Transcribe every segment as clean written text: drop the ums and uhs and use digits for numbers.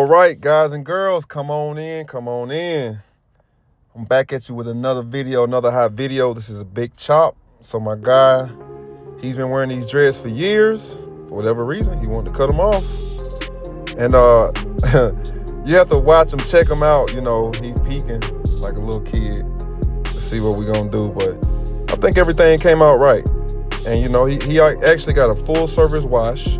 All right, guys and girls, come on in, come on in. I'm back at you with another video, another hot video. This is a big chop. So my guy, he's been wearing these dreads for years. For whatever reason, he wanted to cut them off. And you have to watch him, check him out. You know, he's peeking like a little kid to see what we're gonna do. But I think everything came out right. And you know, he actually got a full service wash.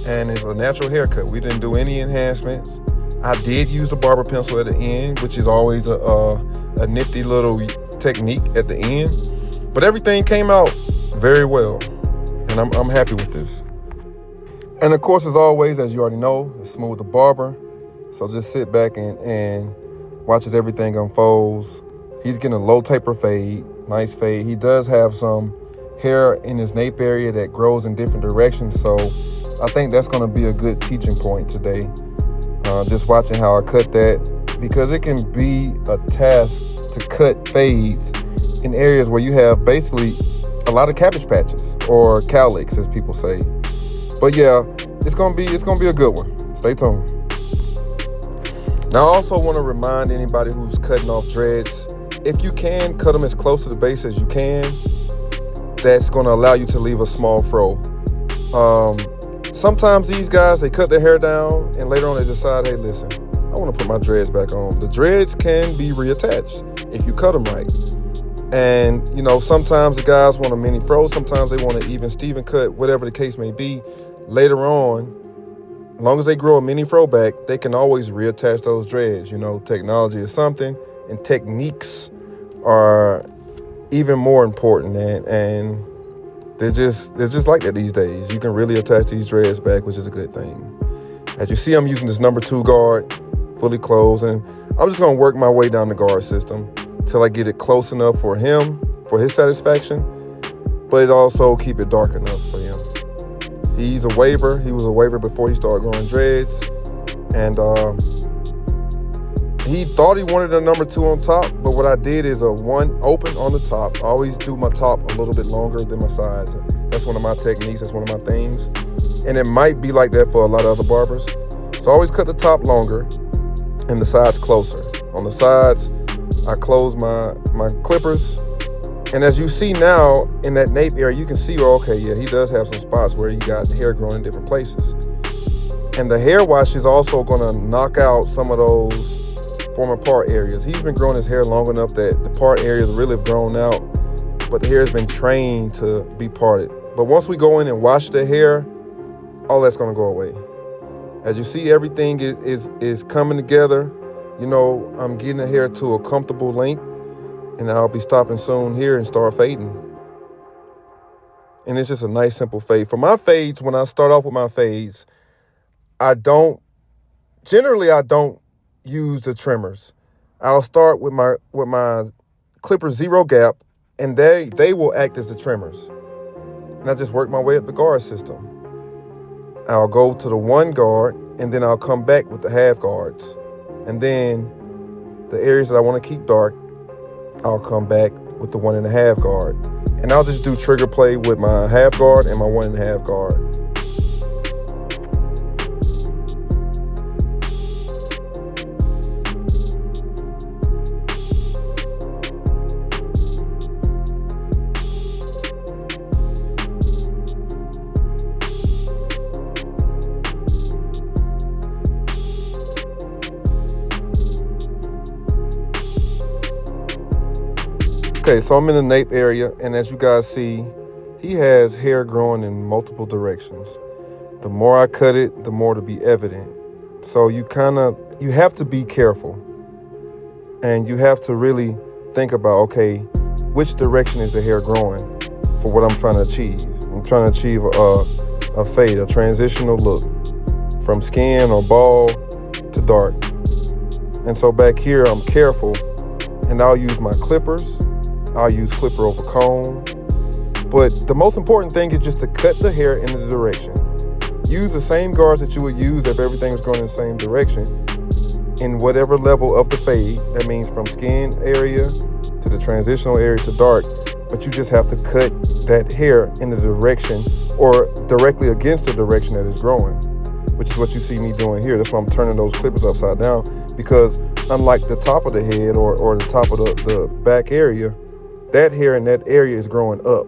And it's a natural haircut. We didn't do any enhancements. I did use the barber pencil at the end, which is always a nifty little technique at the end. But everything came out very well, and I'm happy with this. And of course, as always, as you already know, it's Smooth the Barber. So just sit back and watch as everything unfolds. He's getting a low taper fade, nice fade. He does have some hair in his nape area that grows in different directions, so I think that's going to be a good teaching point today. Just watching how I cut that, because it can be a task to cut fades in areas where you have basically a lot of cabbage patches, or cowlicks as people say. But yeah, it's gonna be a good one. Stay tuned. Now I also want to remind anybody who's cutting off dreads, if you can, cut them as close to the base as you can. That's going to allow you to leave a small fro. Sometimes these guys, they cut their hair down and later on they decide, hey, listen, I want to put my dreads back on. The dreads can be reattached if you cut them right. And, you know, sometimes the guys want a mini fro. Sometimes they want an even Steven cut, whatever the case may be. Later on, as long as they grow a mini fro back, they can always reattach those dreads. You know, technology is something, and techniques are even more important, and they're just like that these days. You can really attach these dreads back, which is a good thing. As you see, I'm using this number 2 guard, fully closed, and I'm just gonna work my way down the guard system till I get it close enough for him, for his satisfaction, but also keep it dark enough for him. He's a waver. He was a waver before he started growing dreads, and he thought he wanted a number 2 on top, but what I did is a 1 open on the top. I always do my top a little bit longer than my sides. That's one of my techniques. That's one of my things. And it might be like that for a lot of other barbers. So I always cut the top longer and the sides closer. On the sides, I close my clippers. And as you see now in that nape area, you can see, oh, okay, yeah, he does have some spots where he got hair growing in different places. And the hair wash is also gonna knock out some of those former part areas. He's been growing his hair long enough that the part areas really have grown out, but the hair has been trained to be parted. But once we go in and wash the hair, all that's going to go away. As you see, everything is coming together. You know, I'm getting the hair to a comfortable length, and I'll be stopping soon here and start fading. And it's just a nice simple fade. For my fades, when I start off with my fades, I don't use the trimmers. I'll start with my clipper 0 gap, and they will act as the trimmers. And I just work my way up the guard system. I'll go to the 1 guard, and then I'll come back with the half guards. And then the areas that I want to keep dark, I'll come back with the 1.5 guard. And I'll just do trigger play with my half guard and my 1.5 guard. Okay, so I'm in the nape area, and as you guys see, he has hair growing in multiple directions. The more I cut it, the more to be evident. So you have to be careful, and you have to really think about, okay, which direction is the hair growing for what I'm trying to achieve. I'm trying to achieve a fade, a transitional look from skin or bald to dark. And so back here, I'm careful, and I'll use my clippers. I'll use clipper over comb. But the most important thing is just to cut the hair in the direction. Use the same guards that you would use if everything was going in the same direction in whatever level of the fade. That means from skin area to the transitional area to dark. But you just have to cut that hair in the direction or directly against the direction that it's growing. which is what you see me doing here. That's why I'm turning those clippers upside down, because unlike the top of the head or the top of the back area, that hair in that area is growing up.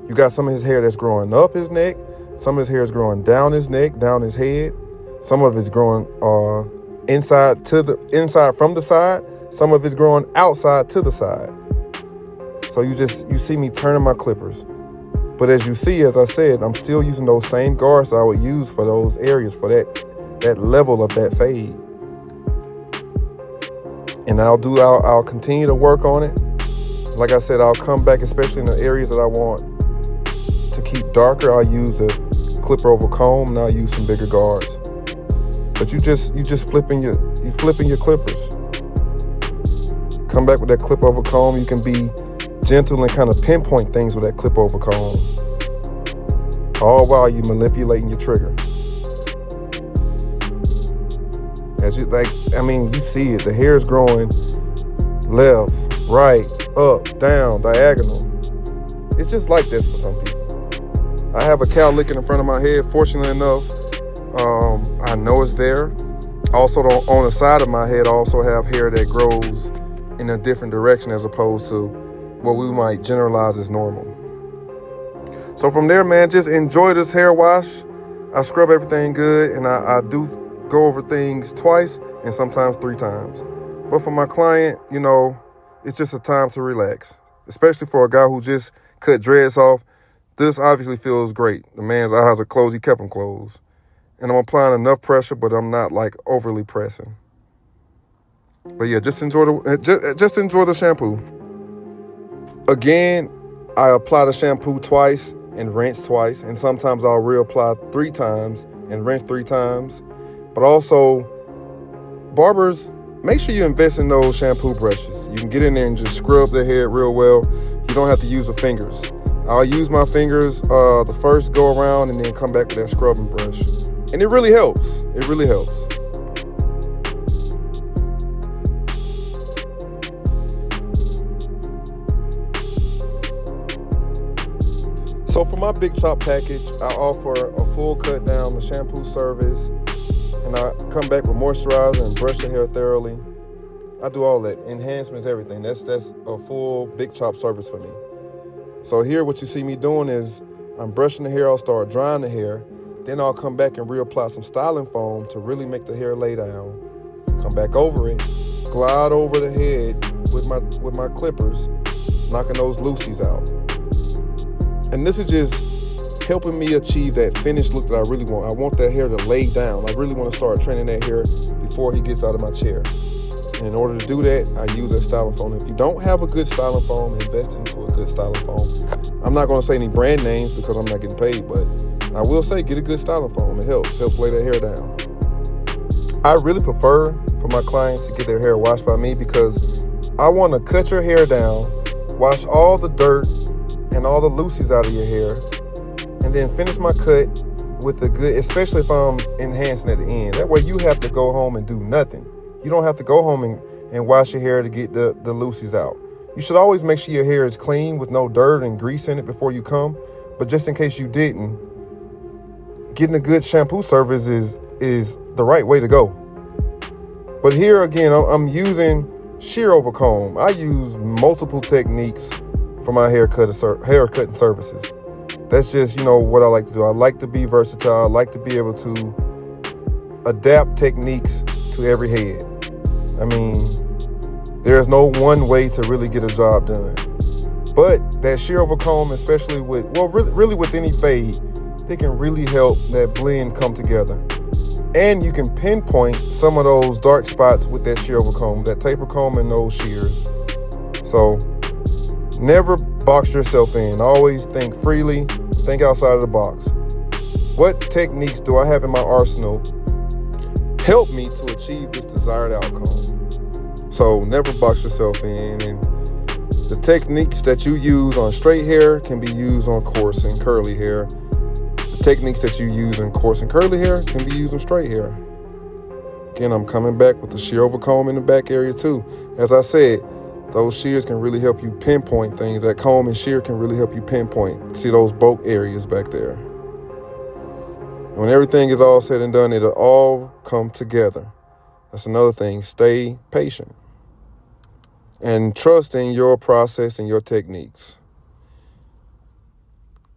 You got some of his hair that's growing up his neck, some of his hair is growing down his neck, down his head, some of it's growing inside from the side, some of it's growing outside to the side. So you see me turning my clippers. But as you see, as I said, I'm still using those same guards that I would use for those areas, for that level of that fade. And I'll continue to work on it. Like I said, I'll come back, especially in the areas that I want to keep darker. I'll use a clipper over comb, and I'll use some bigger guards. But you flipping your clippers. Come back with that clip over comb. You can be gentle and kind of pinpoint things with that clip over comb, all while you manipulating your trigger. You see it. The hair is growing left, right, up, down, diagonal. It's just like this for some people. I have a cowlick in front of my head. Fortunately enough, I know it's there. Also, on the side of my head, I also have hair that grows in a different direction as opposed to what we might generalize as normal. So from there, man, just enjoy this hair wash. I scrub everything good, and I do go over things twice and sometimes 3 times. But for my client, it's just a time to relax, especially for a guy who just cut dreads off. This obviously feels great. The man's eyes are closed. He kept them closed. And I'm applying enough pressure, but I'm not like overly pressing. But yeah, just enjoy the shampoo. Again, I apply the shampoo twice and rinse twice, and sometimes I'll reapply 3 times and rinse 3 times. But also, barbers, make sure you invest in those shampoo brushes. You can get in there and just scrub the hair real well. You don't have to use the fingers. I'll use my fingers the first go around and then come back with that scrubbing brush. And it really helps. It really helps. So for my big chop package, I offer a full cut down, the shampoo service, and I come back with moisturizer and brush the hair thoroughly. I do all that, enhancements, everything. That's a full big chop service for me. So here what you see me doing is I'm brushing the hair, I'll start drying the hair, then I'll come back and reapply some styling foam to really make the hair lay down. Come back over it, glide over the head with my clippers, knocking those loosies out. And this is just helping me achieve that finished look that I really want. I want that hair to lay down. I really want to start training that hair before he gets out of my chair. And in order to do that, I use that styling foam. If you don't have a good styling foam, invest into a good styling foam. I'm not going to say any brand names because I'm not getting paid, but I will say get a good styling foam. It helps lay that hair down. I really prefer for my clients to get their hair washed by me because I want to cut your hair down, wash all the dirt and all the loosies out of your hair, and then finish my cut with a good, especially if I'm enhancing at the end. That way you have to go home and do nothing. You don't have to go home and wash your hair to get the loosies out. You should always make sure your hair is clean with no dirt and grease in it before you come. But just in case you didn't, getting a good shampoo service is the right way to go. But here again, I'm using shear over comb. I use multiple techniques for my haircutting services. That's just, what I like to do. I like to be versatile. I like to be able to adapt techniques to every head. I mean, there's no one way to really get a job done. But that shear over comb, especially really with any fade, they can really help that blend come together. And you can pinpoint some of those dark spots with that shear over comb, that taper comb and those shears. So never box yourself in. Always think freely, think outside of the box. What techniques do I have in my arsenal help me to achieve this desired outcome? So never box yourself in. And the techniques that you use on straight hair can be used on coarse and curly hair. The techniques that you use in coarse and curly hair can be used on straight hair. Again, I'm coming back with the shear over comb in the back area too. As I said, those shears can really help you pinpoint things. That comb and shear can really help you pinpoint. See those bulk areas back there. When everything is all said and done, it'll all come together. That's another thing. Stay patient and trust in your process and your techniques.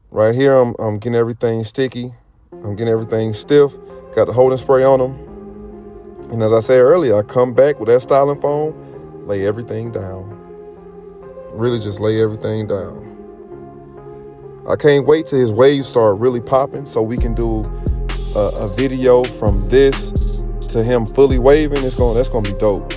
Right here, I'm getting everything sticky. I'm getting everything stiff. Got the holding spray on them. And as I said earlier, I come back with that styling foam, lay everything down. Really just lay everything down. I can't wait till his waves start really popping so we can do a video from this to him fully waving. That's gonna be dope.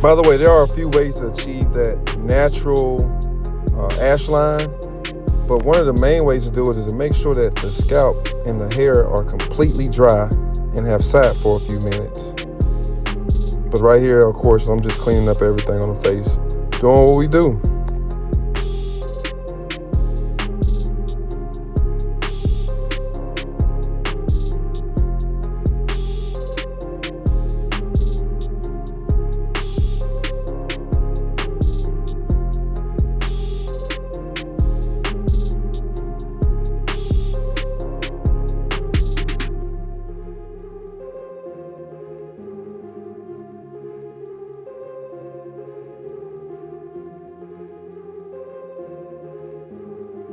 By the way, there are a few ways to achieve that natural ash line, but one of the main ways to do it is to make sure that the scalp and the hair are completely dry and have sat for a few minutes. But right here, of course, I'm just cleaning up everything on the face, doing what we do.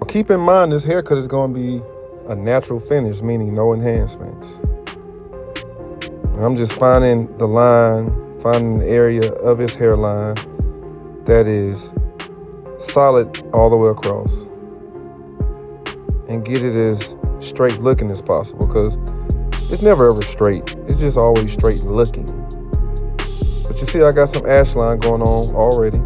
Keep in mind this haircut is going to be a natural finish, meaning no enhancements. And I'm just finding the line, finding the area of his hairline that is solid all the way across, and get it as straight looking as possible, because it's never ever straight. It's just always straight looking. But you see, I got some ash line going on already,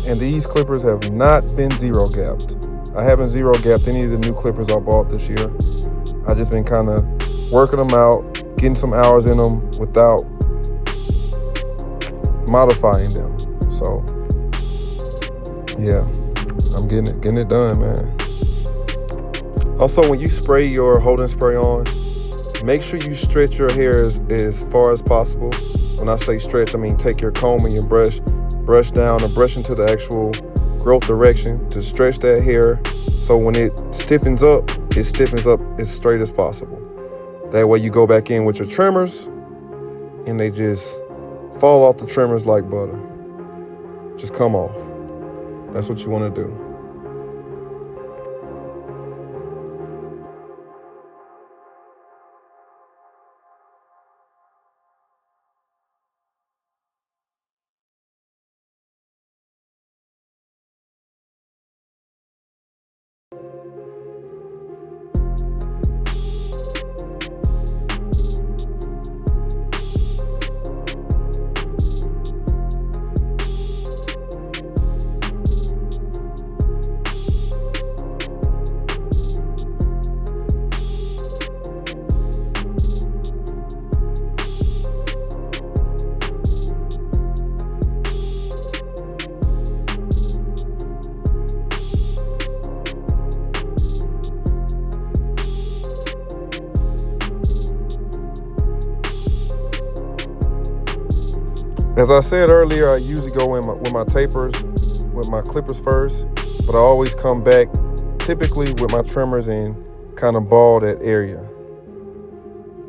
and these clippers have not been zero gapped. I haven't zero gapped any of the new clippers I bought this year. I just been kind of working them out, getting some hours in them without modifying them. So yeah, I'm getting it done, man. Also, when you spray your holding spray on, make sure you stretch your hair as far as possible. When I say stretch, I mean take your comb and your brush down and brush into the actual growth direction to stretch that hair, so when it stiffens up as straight as possible. That way you go back in with your trimmers and they just fall off the trimmers like butter. Just come off. That's what you want to do. As I said earlier, I usually go in with my tapers, with my clippers first, but I always come back typically with my trimmers and kind of ball that area.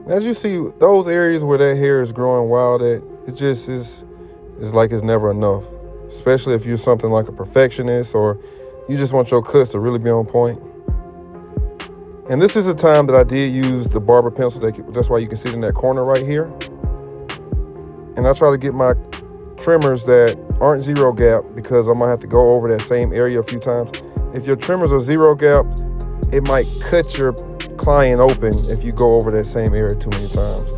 As you see, those areas where that hair is growing wild at, it just is like it's never enough, especially if you're something like a perfectionist or you just want your cuts to really be on point. And this is a time that I did use the Barber pencil. That's why you can see it in that corner right here. And I try to get my trimmers that aren't zero gap, because I might have to go over that same area a few times. If your trimmers are zero gapped, it might cut your client open if you go over that same area too many times.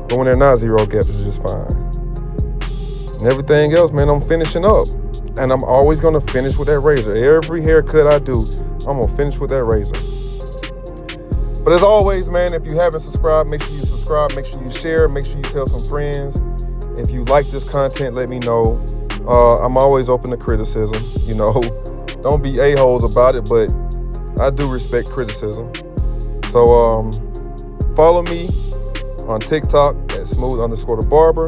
But when they're not zero gap, it's just fine. And everything else, man, I'm finishing up. And I'm always going to finish with that razor. Every haircut I do, I'm going to finish with that razor. But as always, man, if you haven't subscribed, make sure you subscribe. Make sure you share. Make sure you tell some friends. If you like this content, let me know. I'm always open to criticism. You know, don't be a-holes about it, but I do respect criticism. So follow me on TikTok at smooth_the_barber.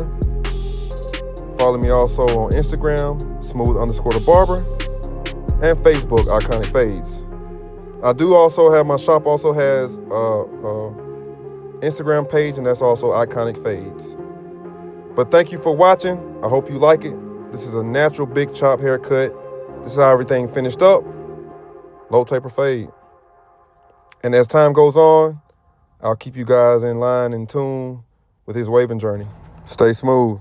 Follow me also on Instagram, smooth_the_barber, and Facebook, Iconic Fades. I do also have, my shop also has Instagram page, and that's also Iconic Fades. But thank you for watching. I hope you like it. This is a natural big chop haircut. This is how everything finished up. Low taper fade. And as time goes on, I'll keep you guys in line, in tune with his waving journey. Stay smooth.